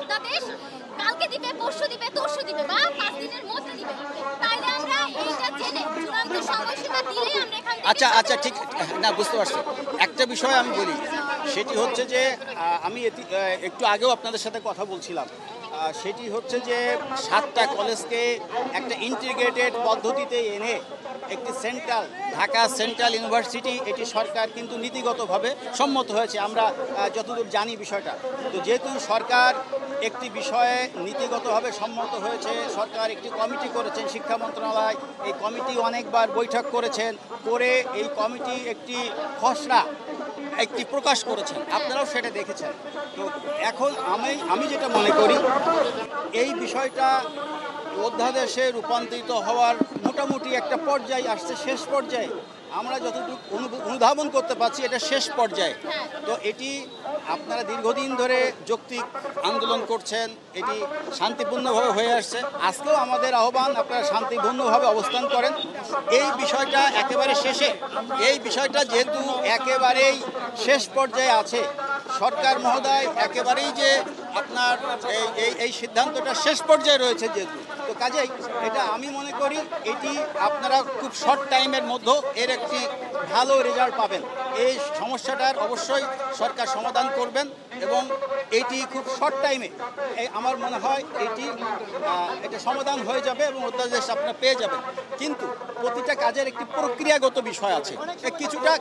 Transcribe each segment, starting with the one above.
অধ্যাদেশ কালকে দিবে, পরশু দিবে, তরশু দিবে বা 5 দিনের মধ্যে দিবে, তাইলে আমরা এইটা জেনে চূড়ান্ত সময়সীমা দিলেই আমরা এখান থেকে আচ্ছা ঠিক না, বুঝতে পারছি। একটা বিষয় আমি বলি, সেটি হচ্ছে যে আমি একটু আগেও আপনাদের সাথে কথা বলছিলাম, সেটি হচ্ছে যে 7টা কলেজকে একটা ইন্টিগ্রেটেড পদ্ধতিতে এনে একটি ঢাকা সেন্ট্রাল ইউনিভার্সিটি, এটি সরকার কিন্তু নীতিগতভাবে সম্মত হয়েছে, আমরা যতদূর জানি বিষয়টা। তো যেহেতু সরকার একটি বিষয়ে নীতিগতভাবে সম্মত হয়েছে, সরকার একটি কমিটি করেছেন, শিক্ষা মন্ত্রণালয় এই কমিটি অনেকবার বৈঠক করেছেন, করে এই কমিটি একটি খসড়া প্রকাশ করেছেন, আপনারাও সেটা দেখেছেন। তো এখন আমি যেটা মনে করি, এই বিষয়টা অধ্যাদেশে রূপান্তরিত হওয়ার মোটামুটি একটা পর্যায়ে আসছে, শেষ পর্যায়ে আমরা যতটুকু অনুধাবন করতে পারছি এটা শেষ পর্যায়ে। তো এটি আপনারা দীর্ঘদিন ধরে যৌক্তিক আন্দোলন করছেন, এটি শান্তিপূর্ণভাবে হয়ে আসছে। আজকেও আমাদের আহ্বান, আপনারা শান্তিপূর্ণভাবে অবস্থান করেন। এই বিষয়টা একেবারে শেষে, এই বিষয়টা যেহেতু একেবারেই শেষ পর্যায়ে আছে, সরকার মহোদয় একেবারেই যে আপনার এই সিদ্ধান্তটা শেষ পর্যায়ে রয়েছে যেহেতু, তো কাজেই এটা আমি মনে করি এটি আপনারা খুব শর্ট টাইমের মধ্যে এর একটি ভালো রেজাল্ট পাবেন। এই সমস্যাটার অবশ্যই সরকার সমাধান করবেন এবং এটি খুব শর্ট টাইমে আমার মনে হয় এটা সমাধান হয়ে যাবে এবং অধ্যাদেশ আপনারা পেয়ে যাবেন। কিন্তু প্রতিটা কাজের একটি প্রক্রিয়াগত বিষয় আছে,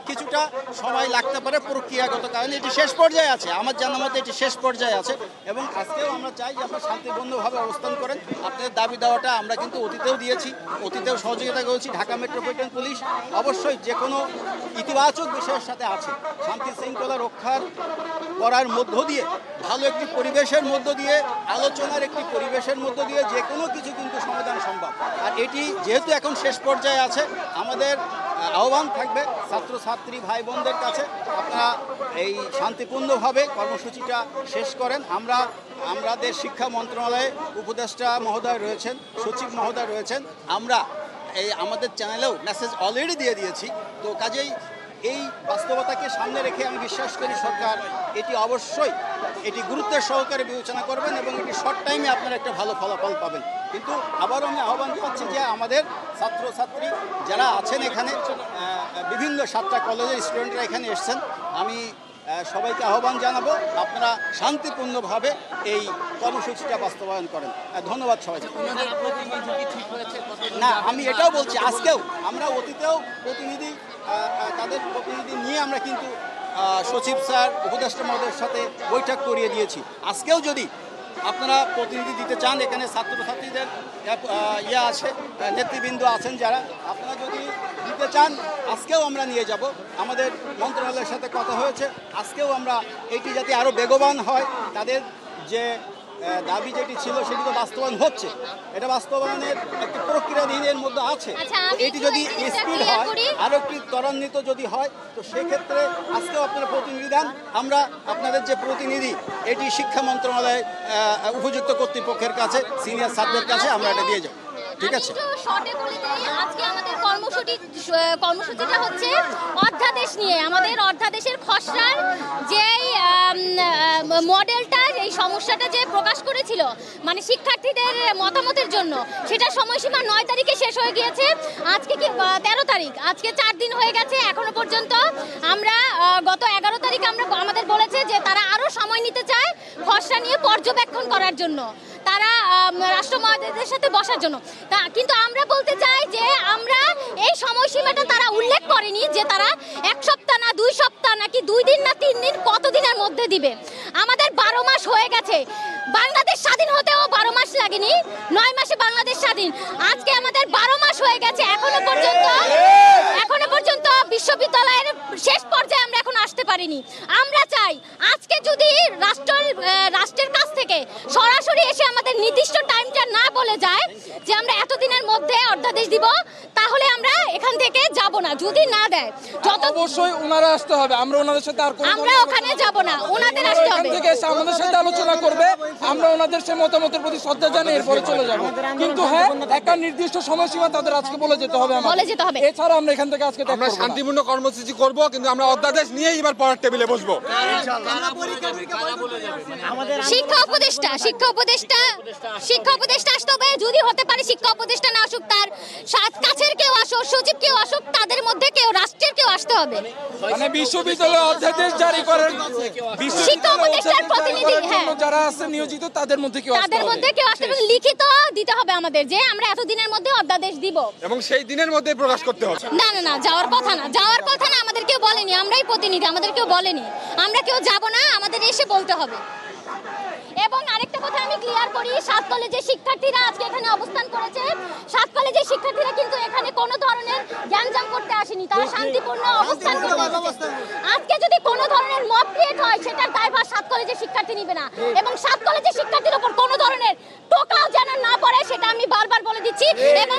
কিছুটা সময় লাগতে পারে প্রক্রিয়াগত কারণে। এটি শেষ পর্যায়ে আছে, আমার জানা মতে এটি শেষ পর্যায়ে আছে এবং আজকেও আমরা চাই যে আপনারা শান্তিপূর্ণভাবে অবস্থান করেন। আপনাদের দাবি দেওয়াটা আমরা কিন্তু অতীতেও দিয়েছি, অতীতেও সহযোগিতা করেছি। ঢাকা মেট্রোপলিটন পুলিশ অবশ্যই যে কোনো ইতিবাচক বিষয়ের সাথে আছে, শান্তি শৃঙ্খলা রক্ষার করার মধ্য দিয়ে, ভালো একটি পরিবেশের মধ্য দিয়ে, আলোচনার একটি পরিবেশের মধ্য দিয়ে যে কোনো কিছু কিন্তু সমাধান সম্ভব। আর এটি যেহেতু এখন শেষ পর্যায়ে আছে, আমাদের আহ্বান থাকবে ছাত্রছাত্রী ভাই বোনদের কাছে, আপনারা এই শান্তিপূর্ণভাবে কর্মসূচিটা শেষ করেন। আমাদের শিক্ষা মন্ত্রণালয়ে উপদেষ্টা মহোদয় রয়েছেন, সচিব মহোদয় রয়েছেন, আমরা আমাদের চ্যানেলেও মেসেজ অলরেডি দিয়ে দিয়েছি। তো কাজেই এই বাস্তবতাকে সামনে রেখে আমি বিশ্বাস করি সরকার অবশ্যই এটি গুরুত্বের সহকারে বিবেচনা করবেন এবং এটি শর্ট টাইমে আপনারা একটা ভালো ফলাফল পাবেন। কিন্তু আবারও আমি আহ্বান জানাচ্ছি যে আমাদের ছাত্রছাত্রী যারা আছেন এখানে, বিভিন্ন 7টা কলেজের স্টুডেন্টরা এখানে এসছেন, আমি সবাইকে আহ্বান জানাবো আপনারা শান্তিপূর্ণভাবে এই কর্মসূচিটা বাস্তবায়ন করেন। ধন্যবাদ সবাইকে। না, আমি এটাও বলছি, আজকেও আমরা অতীতেও তাদের প্রতিনিধি নিয়ে আমরা কিন্তু সচিব স্যার, উপদেষ্টা মহোদয়ের সাথে বৈঠক করিয়ে দিয়েছি। আজকেও যদি আপনারা প্রতিনিধি দিতে চান, এখানে ছাত্রছাত্রীদের আছে, নেতৃবৃন্দ আছেন যারা, আপনারা যদি দিতে চান আজকেও আমরা নিয়ে যাব। আমাদের মন্ত্রণালয়ের সাথে কথা হয়েছে, আজকেও আমরা এটি যাতে আরও বেগবান হয়, তাদের যে দাবি যেটি ছিল সেটি তো বাস্তবায়ন হচ্ছে, এটা বাস্তবায়নের একটি প্রক্রিয়াধীনের মধ্যে আছে। এটি যদি স্পিড হয়, আরও একটি ত্বরান্বিত যদি হয়, তো সেক্ষেত্রে আজকেও আপনারা প্রতিনিধি দেন, আমরা আপনাদের যে প্রতিনিধি এটি শিক্ষা মন্ত্রণালয়ের উপযুক্ত কর্তৃপক্ষের কাছে, সিনিয়র স্যারদের কাছে আমরা এটা দিয়ে যাব। ঠিক আছে, আজকে আমাদের কর্মসূচিটা হচ্ছে অধ্যাদেশ নিয়ে, আমাদের অধ্যাদেশের খসড়ার যে মডেলটা, এই সমস্যাটা যে প্রকাশ করেছিল মানে শিক্ষার্থীদের মতামতের জন্য, সেটা সময়সীমা 9 তারিখে শেষ হয়ে গিয়েছে। আজকে কি 13 তারিখ, আজকে 4 দিন হয়ে গেছে। এখনো পর্যন্ত আমরা গত 11 তারিখ আমাদের বলেছে যে তারা আরও সময় নিতে চায় খসড়া নিয়ে পর্যবেক্ষণ করার জন্য, তারা রাষ্ট্র মহোদয়দের সাথে বসার জন্য। কিন্তু আমরা বলতে চাই যে আমরা এই সময়সীমাটা তারা উল্লেখ করেনি যে তারা 1 সপ্তাহ না 2 সপ্তাহ নাকি 2 দিন না 3 দিন কতদিনের মধ্যে দিবে। আমাদের 12 মাস হয়ে গেছে, বাংলাদেশ স্বাধীন হতেও 12 মাস লাগেনি, 9 মাসে বাংলাদেশ স্বাধীন। আজকে আমাদের 12 মাস হয়ে গেছে, এখনো পর্যন্ত বিশ্ববিদ্যালয়ের শেষ পর্যায়ে আমরা এখন আসতে পারিনি। আমরা চাই আজকে যদি রাষ্ট্রের কাছ থেকে সরাসরি এসে আমাদের নির্দিষ্ট টাইমটা না বলে যায় যে আমরা এতদিনের মধ্যে অধ্যাদেশ দিব, তাহলে আমরা এখান থেকে যাব না যদি না দেয়। যত অবশ্যই ওনারা আসতে হবে, আমরা ওনাদের সাথে আর কোনো আমরা ওখানে যাব না, ওনাদের আসতে এখান হবে। থেকে এসে আমাদের সাথে আলোচনা করবে, আমরা ওনাদের সে মতামতের প্রতি শ্রদ্ধা জানিয়ে এরপরে চলে যাব। কিন্তু হ্যাঁ, একটা নির্দিষ্ট সময়সীমা তাদের আজকে বলে যেতে হবে, বলে যেতে হবে। এছাড়া আমরা এখান থেকে আজকে আমরা শান্তিপূর্ণ কর্মসূচি করব, কিন্তু আমরা অধ্যাদেশ নিয়েই এবার পড়ার টেবিলে বসবো। শিক্ষা উপদেষ্টা আসতে হবে। যদি হতে পারে শিক্ষা উপদেষ্টা না আসুক, তার কাছের কেউ আসুক, সচিব কেউ আসুক, তাদের মধ্যে কেউ, রাষ্ট্রের কেউ আসতে হবে। মানে বিশ্ববিদ্যালয় অধ্যাদেশ জারি করেন, শিক্ষা উপদেষ্টার প্রতিনিধি, হ্যাঁ, যারা আছে নিয়োজিত তাদের মধ্যে কেউ আসতে তাদের হবে। মধ্যে কেউ আসতে হবে। লিখিত দিতে হবে আমাদের যে আমরা এতদিনের মধ্যে অধ্যাদেশ দিব। এবং সেই দিনের মধ্যে প্রকাশ করতে হবে। না না না, যাওয়ার কথা না, যাওয়ার কথা না, আমাদের কেউ বলেনি, আমরাই প্রতিনিধি, আমাদের কেউ বলেনি, আমরা কেউ যাব না, আমাদের এসে বলতে হবে। এবং আরেকটা কথা আমি ক্লিয়ার করি, 7 কলেজের শিক্ষার্থীরা আজকে এখানে অবস্থান করেছে। 7 কলেজের শিক্ষার্থীরা কিন্তু এখানে কোনো ধরনের গ্যাঞ্জাম করতে আসেনি, তারা শান্তিপূর্ণ অবস্থান করতে এসেছে। আজকে যদি কোনো ধরনের মব ক্রিয়েট হয়, সেটার দায়ভার 7 কলেজের শিক্ষার্থী নিবে না। এবং 7 কলেজের শিক্ষার্থীর উপর কোনো ধরনের টোকাও যেন না পড়ে, সেটা আমি বারবার বলে দিচ্ছি। এবং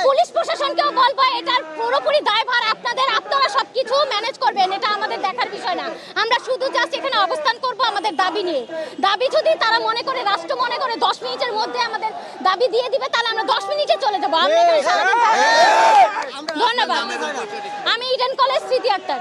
পুলিশ প্রশাসনকেও বলবো, এটার পুরোপুরি দায়ভার আপনাদের, আপনারা সবকিছু ম্যানেজ করবেন, এটা আমাদের দেখার বিষয় না। আমরা শুধু জাস্ট এখানে অবস্থান করব আমাদের দাবি নিয়ে। দাবি যদি তারা মনে করে, রাষ্ট্র মনে করে 10 মিনিটের মধ্যে আমাদের দাবি দিয়ে দিবে, তাহলে আমরা 10 মিনিটে চলে যাবো। আমরা এখানে সারাদিন থাকবো। ধন্যবাদ। আমি ইডেন কলেজ স্মৃতি আক্তার।